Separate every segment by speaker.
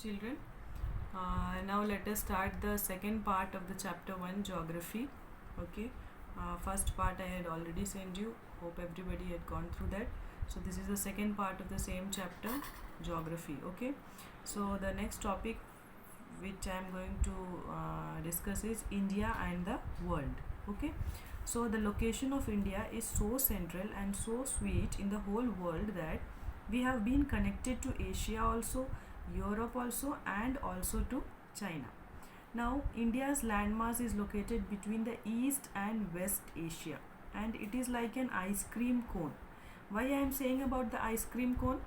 Speaker 1: children. Now let us start the second part of the chapter 1 geography. Okay, first part I had already sent you. Hope everybody had gone through that. So this is the second part of the same chapter, geography. Okay, so the next topic which I am going to discuss is India and the world. Okay, so the location of India is so central and so sweet in the whole world that we have been connected to Asia also, Europe also, and also to China. Now, India's landmass is located between the East and West Asia, and it is like an ice cream cone. Why I am saying about the ice cream cone?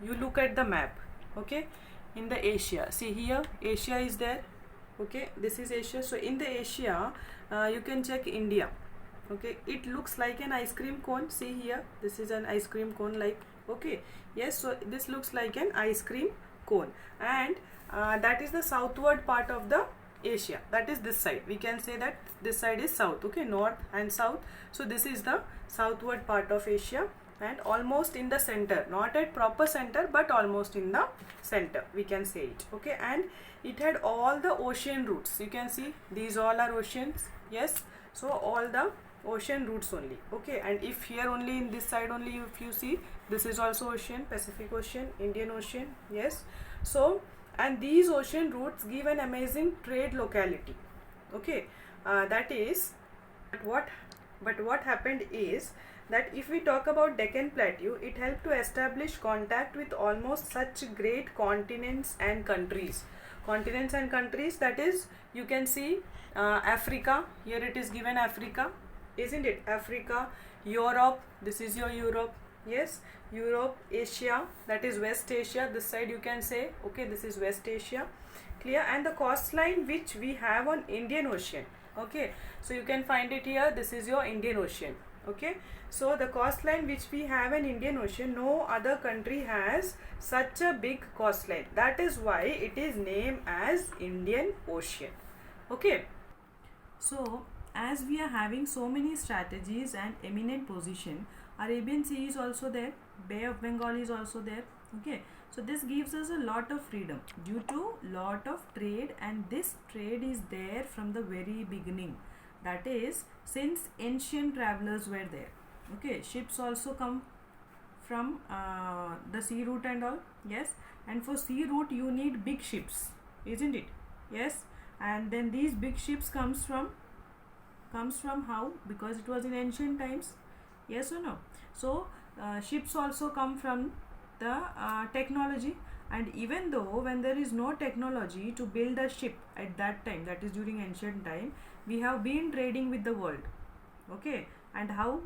Speaker 1: You look at the map, okay? In the Asia, see here, Asia is there, okay? This is Asia. So in the Asia, you can check India. Okay, it looks like an ice cream cone. See here, this is an ice cream cone, like, okay, yes. So this looks like an ice cream cone, and that is the southward part of the Asia. That is this side. We can say that this side is south. Okay, north and south. So this is the southward part of Asia, and almost in the center, not at proper center, but almost in the center, we can say it. Okay, and it had all the ocean routes. You can see these all are oceans. Yes, so all the ocean routes only. Okay, and if here only in this side only, if you see, this is also ocean, Pacific Ocean, Indian Ocean. Yes, so and these ocean routes give an amazing trade locality. Okay, that is what happened is that if we talk about Deccan Plateau, it helped to establish contact with almost such great continents and countries. That is, you can see Africa. Here it is given Africa, isn't it? Africa, Europe, this is your Europe. Yes, Europe, Asia, that is West Asia. This side you can say, okay, this is West Asia. Clear? And the coastline which we have on Indian Ocean. Okay, so you can find it here. This is your Indian Ocean. Okay, so the coastline which we have in Indian Ocean, no other country has such a big coastline. That is why it is named as Indian Ocean. Okay, so as we are having so many strategies and eminent position, Arabian Sea is also there, Bay of Bengal is also there. Okay, so this gives us a lot of freedom due to lot of trade, and this trade is there from the very beginning. That is, since ancient travelers were there. Okay, ships also come from the sea route and all. Yes, and for sea route you need big ships, isn't it? Yes, and then these big ships comes from how? Because it was in ancient times. Yes or no? So ships also come from the technology, and even though when there is no technology to build a ship at that time, that is during ancient time, we have been trading with the world. Okay, and how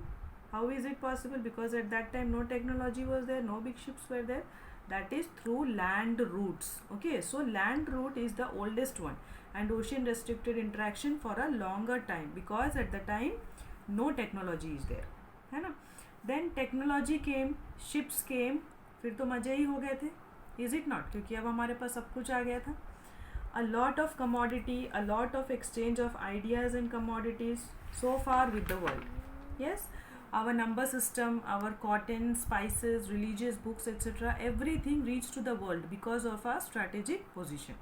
Speaker 1: is it possible? Because at that time no technology was there, no big ships were there. That is through land routes. Okay, so land route is the oldest one, and ocean restricted interaction for a longer time, because at the time no technology is there, है ना? Then technology came, ships came, फिर तो मजे ही हो गए थे, is it not? क्योंकि अब हमारे पास सब कुछ आ गया था. A lot of commodity, a lot of exchange of ideas and commodities so far with the world. Yes, our number system, our cotton, spices, religious books, etc., everything reached to the world because of our strategic position.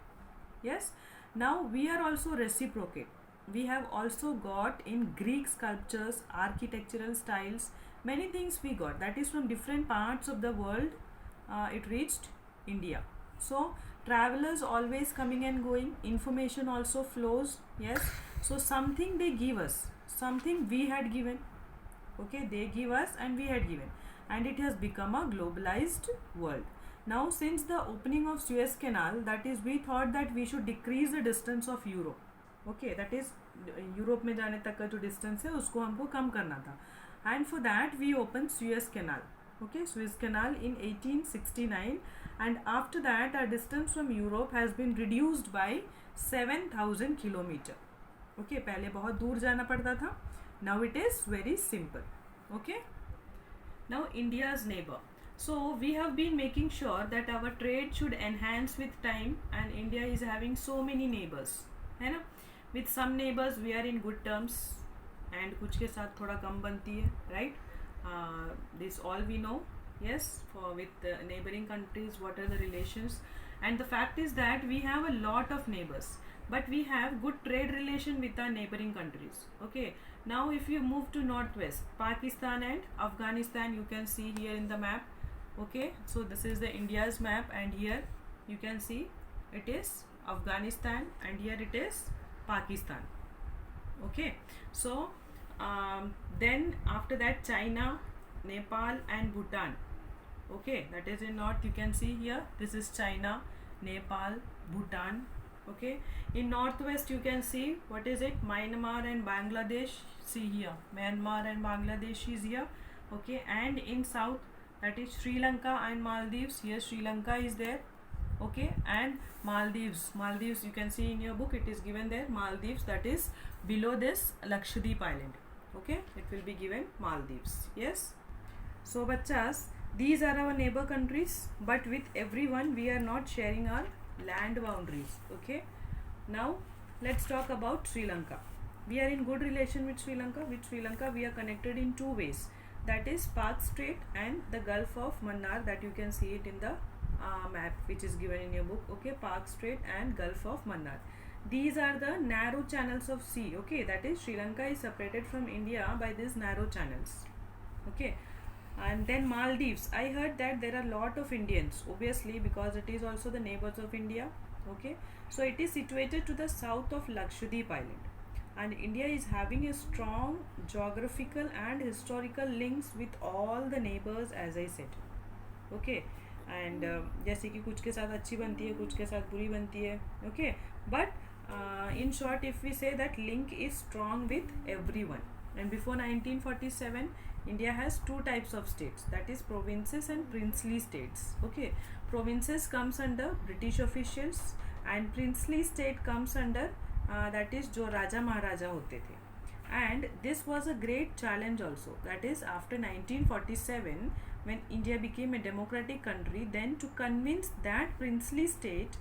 Speaker 1: Yes, now we are also reciprocate. We have also got in Greek sculptures, architectural styles, many things we got. That is from different parts of the world. It reached India. So travelers always coming and going, information also flows. Yes, so something they give us, something we had given. Okay, they give us and we had given, and it has become a globalized world. Now since the opening of Suez Canal, that is, we thought that we should decrease the distance of Europe. Okay, that is, Europe में जाने तक का जो distance है उसको हमको कम करना था, and for that we opened Suez Canal. Okay, Suez Canal in 1869, and after that our distance from Europe has been reduced by 7,000 kilometer. Okay, पहले बहुत दूर जाना पड़ता था, now it is very simple. Okay, now India's neighbor. So we have been making sure that our trade should enhance with time, and India is having so many neighbors, है ना? With some neighbors we are in good terms, and कुछ के साथ थोड़ा कम बनती है, right? This all we know. Yes, for with the neighboring countries, what are the relations? and the fact is that we have a lot of neighbors, but we have good trade relation with our neighboring countries. Okay, now if you move to northwest, Pakistan and Afghanistan, you can see here in the map. Okay, so this is the India's map, and here you can see it is Afghanistan, and here it is Pakistan. Okay, so then after that, China, Nepal and Bhutan. Okay, that is in north. You can see here, this is China, Nepal, Bhutan. Okay, in northwest you can see, what is it, Myanmar and Bangladesh. See here, Myanmar and Bangladesh is here. Okay, and in south, that is Sri Lanka and Maldives. Here Sri Lanka is there. Okay, and Maldives you can see in your book, it is given there, Maldives, that is below this Lakshadweep island. Okay, it will be given Maldives. Yes, so bachas, these are our neighbor countries, but with everyone we are not sharing our land boundaries. Okay, now let's talk about Sri Lanka. We are in good relation with Sri Lanka. With Sri Lanka we are connected in two ways, that is Park Strait and the Gulf of Mannar, that you can see it in the map which is given in your book. Okay, Park Strait and Gulf of Mannar, these are the narrow channels of sea. Okay, that is Sri Lanka is separated from India by these narrow channels. Okay, and then Maldives, I heard that there are lot of Indians, obviously, because it is also the neighbors of India. Okay, so it is situated to the south of Lakshadweep island, and India is having a strong geographical and historical links with all the neighbors, as I said. Okay, and जैसे कि कुछ के साथ अच्छी बनती है, कुछ के साथ बुरी बनती है. Okay, but in short, if we say that link is strong with everyone. And before 1947, India has two types of states, that is provinces and princely states. Okay, provinces comes under British officials and princely state comes under that is जो राजा महाराजा होते थे. And this was a great challenge also, that is after 1947, when India became a democratic country, then to convince that princely state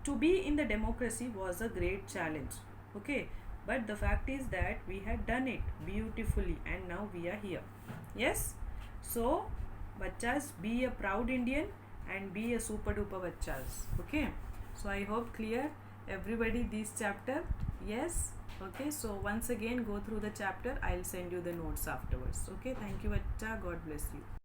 Speaker 1: to be in the democracy was a great challenge. Okay, but the fact is that we had done it beautifully and now we are here. Yes, so bachas, be a proud Indian and be a super duper bachas. Okay, so I hope clear everybody this chapter. Yes, okay, so once again go through the chapter. I'll send you the notes afterwards. Okay, thank you bacha, God bless you.